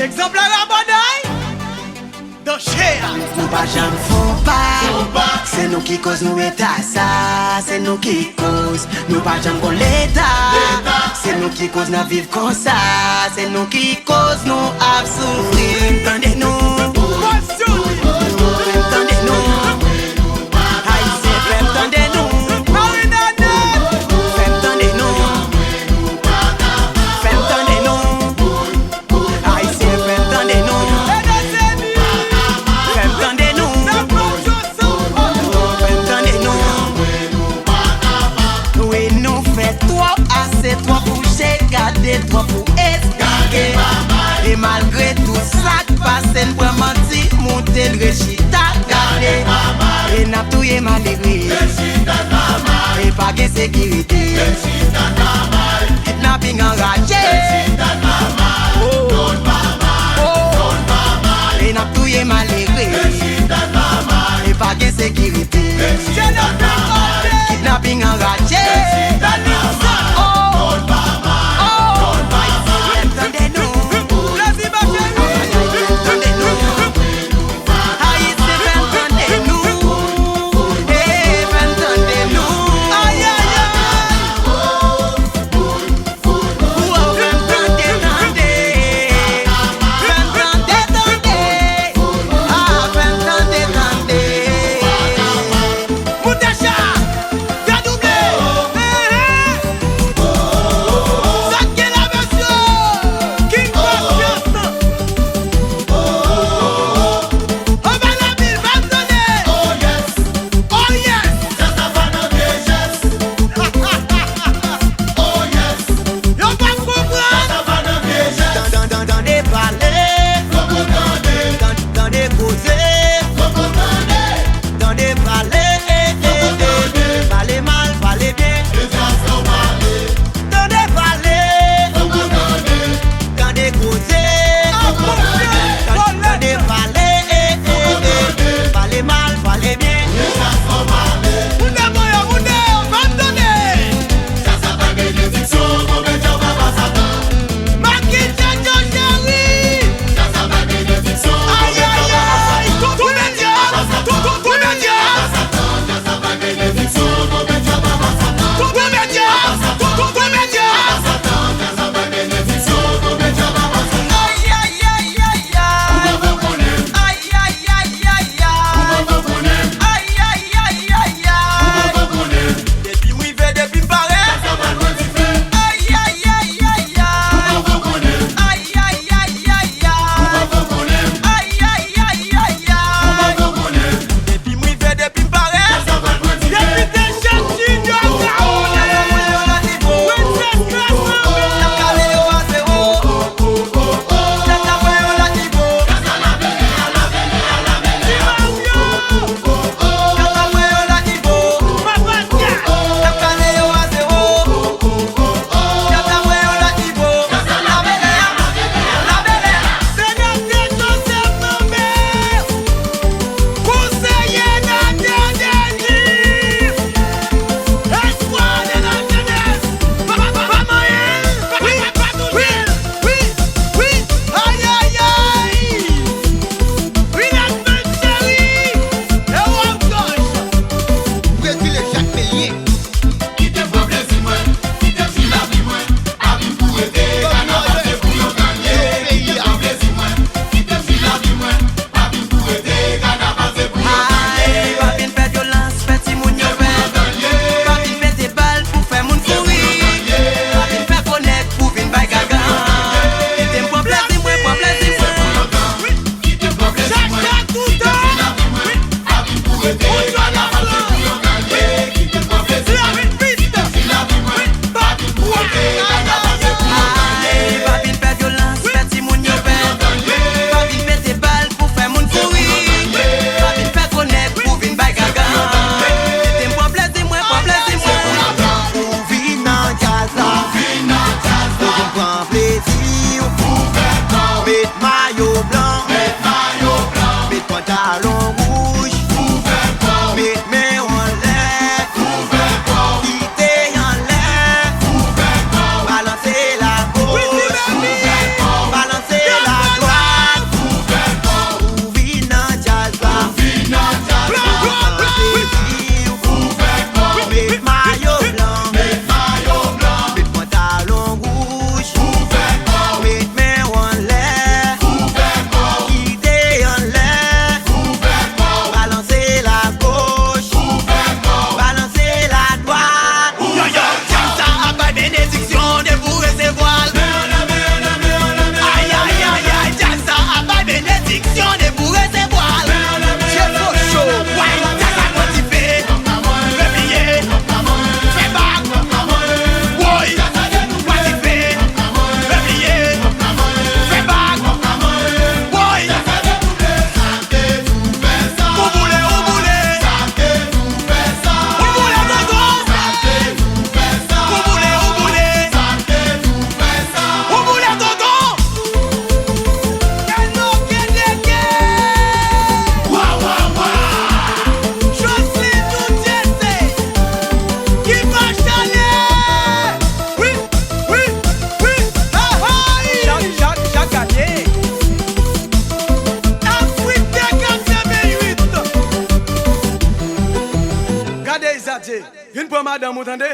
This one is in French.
Exemple à la bataille. Nous pas jamais font pas. C'est nous qui cause nous état ça. C'est nous qui cause. Nous pas jamais pour l'état. C'est nous qui cause nous vivre comme ça. C'est nous qui cause nous à souffrir. Entendez-nous. Toi pour expliquer. Et malgré tout ça qui passe, nous pour mentir, monter le réchita garder. Et n'a tout y malgré. Et pas de sécurité. Kidnapping enragé. Et n'a tout y malgré. Et pas de sécurité. Kidnapping enragé. Viens pour madame, vous entendez?